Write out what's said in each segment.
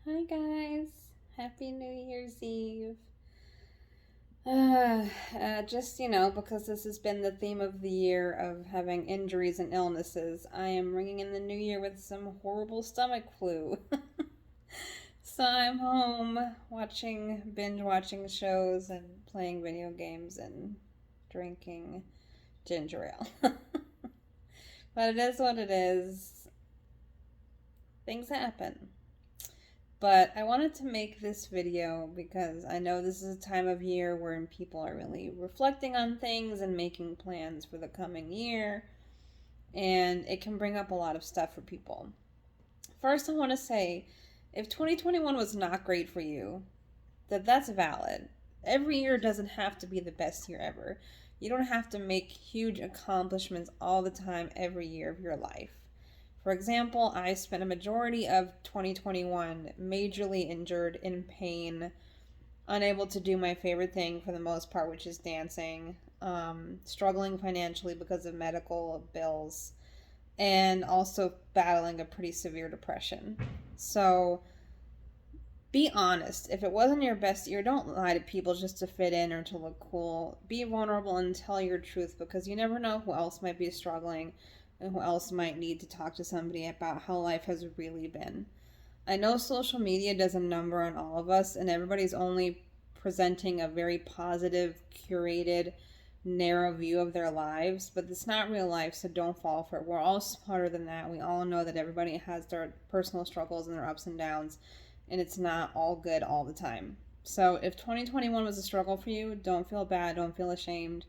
Hi guys, Happy New Year's Eve. Because this has been the theme of the year of having injuries and illnesses, I am ringing in the new year with some horrible stomach flu. So I'm home binge watching shows and playing video games and drinking ginger ale. But it is what it is. Things happen. But I wanted to make this video because I know this is a time of year where people are really reflecting on things and making plans for the coming year, and it can bring up a lot of stuff for people. First, I want to say if 2021 was not great for you, that's valid. Every year doesn't have to be the best year ever. You don't have to make huge accomplishments all the time every year of your life. For example, I spent a majority of 2021 majorly injured, in pain, unable to do my favorite thing for the most part, which is dancing, struggling financially because of medical bills, and also battling a pretty severe depression. So be honest. If it wasn't your best year, don't lie to people just to fit in or to look cool. Be vulnerable and tell your truth because you never know who else might be struggling and who else might need to talk to somebody about how life has really been. I know social media does a number on all of us, and everybody's only presenting a very positive, curated, narrow view of their lives, but it's not real life, so don't fall for it. We're all smarter than that. We all know that everybody has their personal struggles and their ups and downs, and it's not all good all the time. So if 2021 was a struggle for you, don't feel bad, don't feel ashamed.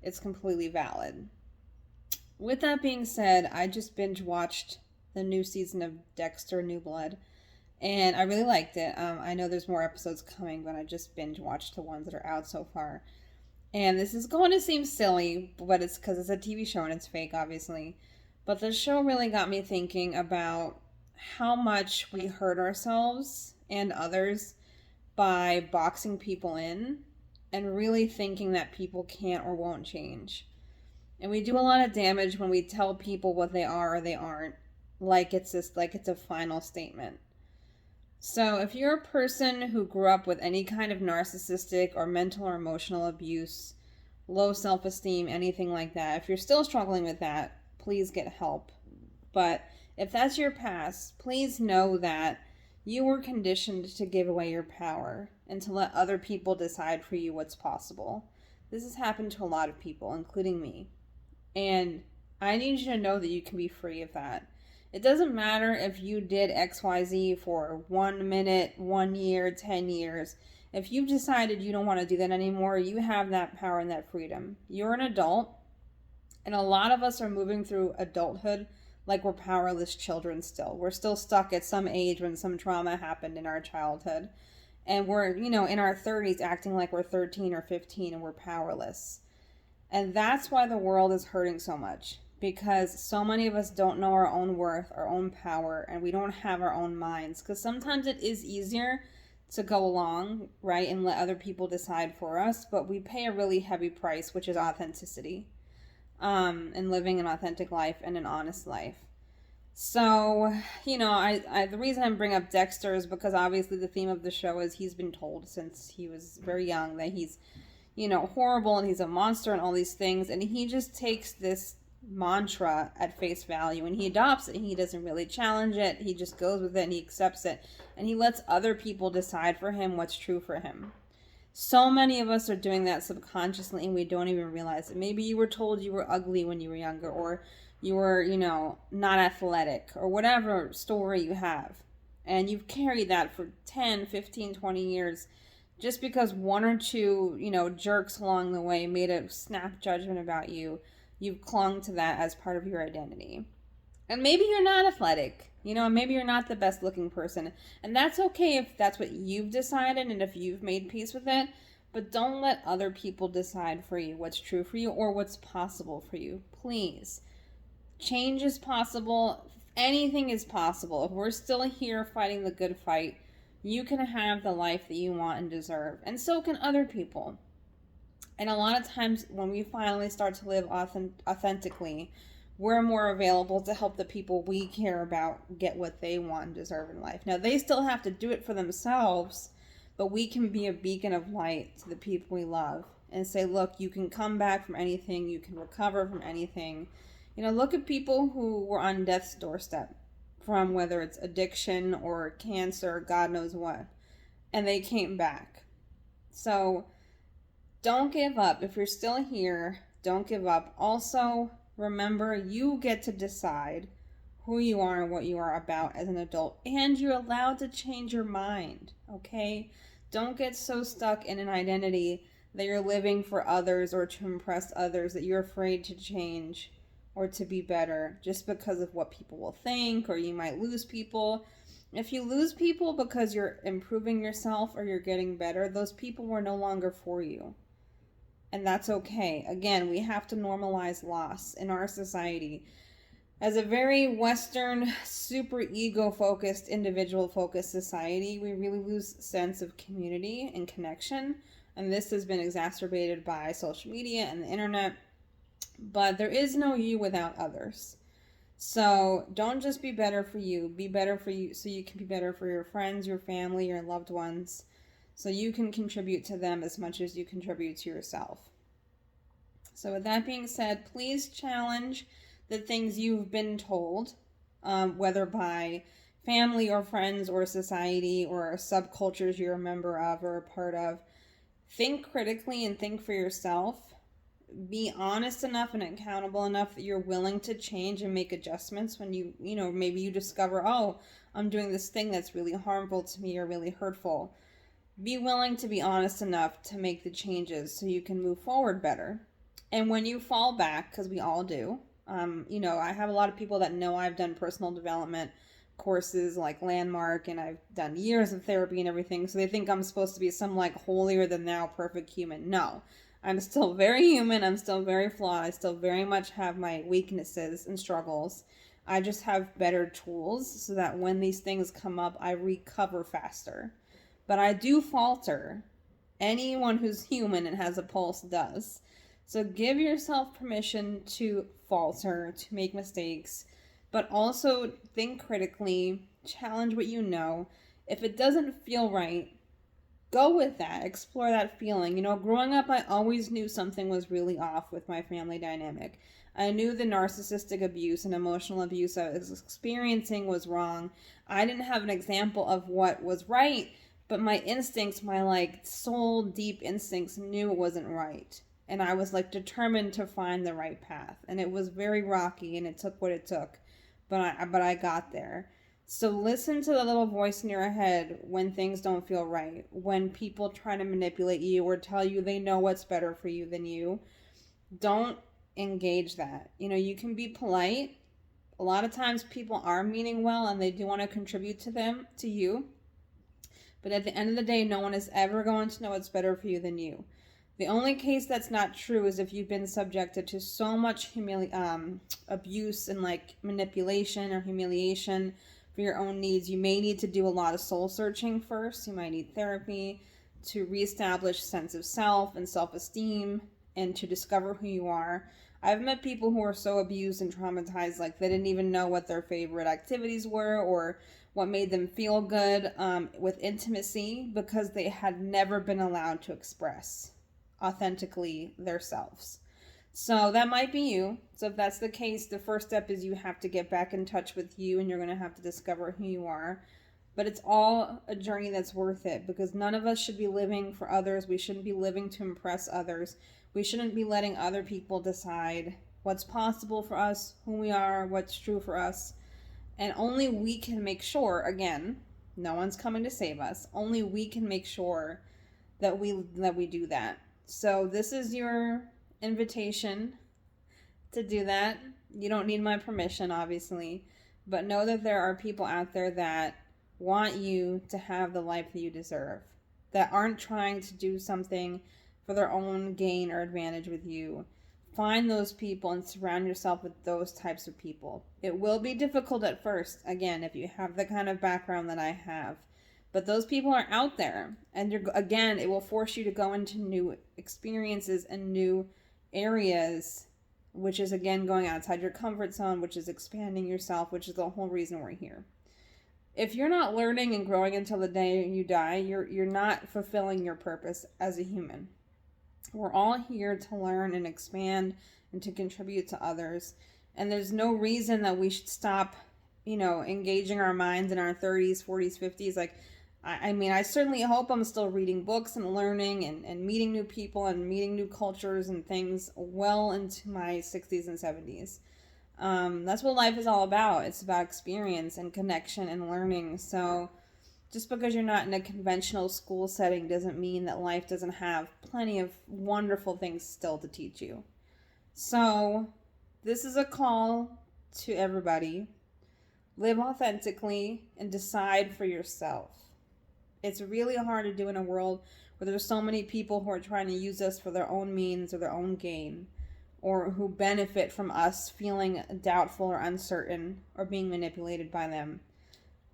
It's completely valid. With that being said, I just binge watched the new season of Dexter New Blood, and I really liked it. I know there's more episodes coming, but I just binge watched the ones that are out so far. And this is going to seem silly, but it's because it's a TV show and it's fake, obviously. But the show really got me thinking about how much we hurt ourselves and others by boxing people in and really thinking that people can't or won't change. And we do a lot of damage when we tell people what they are or they aren't, like it's a final statement. So, if you're a person who grew up with any kind of narcissistic or mental or emotional abuse, low self esteem, anything like that, if you're still struggling with that, please get help. But if that's your past, please know that you were conditioned to give away your power and to let other people decide for you what's possible. This has happened to a lot of people, including me. And I need you to know that you can be free of that. It doesn't matter if you did XYZ for 1 minute, 1 year, 10 years. If you've decided you don't want to do that anymore, you have that power and that freedom. You're an adult, and a lot of us are moving through adulthood like we're powerless children still. We're still stuck at some age when some trauma happened in our childhood. And we're, in our 30s acting like we're 13 or 15 and we're powerless. And that's why the world is hurting so much. Because so many of us don't know our own worth, our own power, and we don't have our own minds. Because sometimes it is easier to go along, right, and let other people decide for us, but we pay a really heavy price, which is authenticity, and living an authentic life and an honest life. So, the reason I'm bringing up Dexter is because obviously the theme of the show is he's been told since he was very young that he's horrible and he's a monster and all these things. And he just takes this mantra at face value and he adopts it. He doesn't really challenge it. He just goes with it and he accepts it. And he lets other people decide for him what's true for him. So many of us are doing that subconsciously and we don't even realize it. Maybe you were told you were ugly when you were younger, or you were, not athletic, or whatever story you have. And you've carried that for 10, 15, 20 years just because one or two, jerks along the way made a snap judgment about you. You've clung to that as part of your identity. And maybe you're not athletic, maybe you're not the best looking person. And that's okay if that's what you've decided and if you've made peace with it. But don't let other people decide for you what's true for you or what's possible for you. Please. Change is possible. Anything is possible. If we're still here fighting the good fight, you can have the life that you want and deserve. And so can other people. And a lot of times when we finally start to live authentically, we're more available to help the people we care about get what they want and deserve in life. Now, they still have to do it for themselves, but we can be a beacon of light to the people we love and say, look, you can come back from anything, you can recover from anything. Look at people who were on death's doorstep from whether it's addiction or cancer, God knows what, and they came back. So don't give up. If you're still here, don't give up. Also, remember, you get to decide who you are and what you are about as an adult, and you're allowed to change your mind, okay? Don't get so stuck in an identity that you're living for others or to impress others that you're afraid to change or to be better just because of what people will think, or you might lose people. If you lose people because you're improving yourself or you're getting better, those people were no longer for you. And that's okay. Again, we have to normalize loss in our society. As a very Western, super ego-focused, individual-focused society, we really lose sense of community and connection. And this has been exacerbated by social media and the internet. But there is no you without others. So don't just be better for you. Be better for you so you can be better for your friends, your family, your loved ones. So you can contribute to them as much as you contribute to yourself. So with that being said, please challenge the things you've been told, whether by family or friends or society or subcultures you're a member of or a part of. Think critically and think for yourself. Be honest enough and accountable enough that you're willing to change and make adjustments when maybe you discover, oh, I'm doing this thing that's really harmful to me or really hurtful. Be willing to be honest enough to make the changes so you can move forward better. And when you fall back, because we all do, I have a lot of people that know I've done personal development courses like Landmark, and I've done years of therapy and everything, so they think I'm supposed to be some like holier than thou perfect human. No. I'm still very human. I'm still very flawed. I still very much have my weaknesses and struggles. I just have better tools so that when these things come up, I recover faster. But I do falter. Anyone who's human and has a pulse does. So give yourself permission to falter, to make mistakes, but also think critically, challenge what you know. If it doesn't feel right, go with that. Explore that feeling. Growing up, I always knew something was really off with my family dynamic. I knew the narcissistic abuse and emotional abuse I was experiencing was wrong. I didn't have an example of what was right, but my instincts, my soul deep instincts knew it wasn't right. And I was determined to find the right path. And it was very rocky and it took what it took. But I got there. So listen to the little voice in your head when things don't feel right, when people try to manipulate you or tell you they know what's better for you than you. Don't engage that. You can be polite. A lot of times people are meaning well and they do want to contribute to you. But at the end of the day, no one is ever going to know what's better for you than you. The only case that's not true is if you've been subjected to so much abuse and manipulation or humiliation for your own needs. You may need to do a lot of soul searching first. You might need therapy to reestablish sense of self and self-esteem and to discover who you are. I've met people who are so abused and traumatized, they didn't even know what their favorite activities were or what made them feel good with intimacy because they had never been allowed to express authentically themselves. So that might be you. So if that's the case, the first step is you have to get back in touch with you and you're going to have to discover who you are. But it's all a journey that's worth it because none of us should be living for others. We shouldn't be living to impress others. We shouldn't be letting other people decide what's possible for us, who we are, what's true for us. And only we can make sure, again, no one's coming to save us. Only we can make sure that we do that. So this is your invitation to do that. You don't need my permission, obviously, but know that there are people out there that want you to have the life that you deserve, that aren't trying to do something for their own gain or advantage with you. Find those people and surround yourself with those types of people. It will be difficult at first, again, if you have the kind of background that I have. But those people are out there. And it will force you to go into new experiences and new areas which is, again, going outside your comfort zone, which is expanding yourself, which is the whole reason we're here. If you're not learning and growing until the day you die, you're not fulfilling your purpose as a human. We're all here to learn and expand and to contribute to others. And there's no reason that we should stop, engaging our minds in our 30s, 40s, 50s. Like, I mean, I certainly hope I'm still reading books and learning and meeting new people and meeting new cultures and things well into my 60s and 70s. That's what life is all about. It's about experience and connection and learning. So just because you're not in a conventional school setting doesn't mean that life doesn't have plenty of wonderful things still to teach you. So this is a call to everybody. Live authentically and decide for yourself. It's really hard to do in a world where there's so many people who are trying to use us for their own means or their own gain, or who benefit from us feeling doubtful or uncertain or being manipulated by them.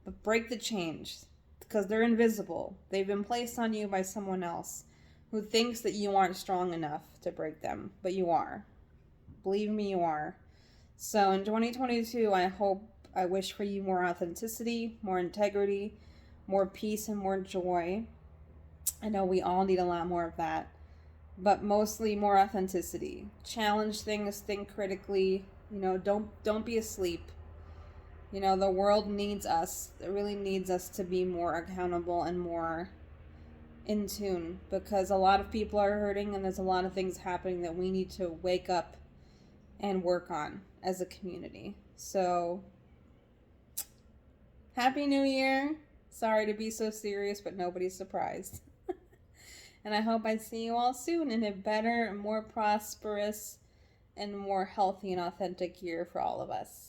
But break the change, because they're invisible. They've been placed on you by someone else who thinks that you aren't strong enough to break them, but you are. Believe me, you are. So in 2022, I wish for you more authenticity, more integrity, more peace, and more joy. I know we all need a lot more of that, but mostly more authenticity. Challenge things, think critically, don't be asleep. The world needs us. It really needs us to be more accountable and more in tune, because a lot of people are hurting and there's a lot of things happening that we need to wake up and work on as a community. So, Happy New Year. Sorry to be so serious, but nobody's surprised. And I hope I see you all soon in a better, more prosperous, and more healthy and authentic year for all of us.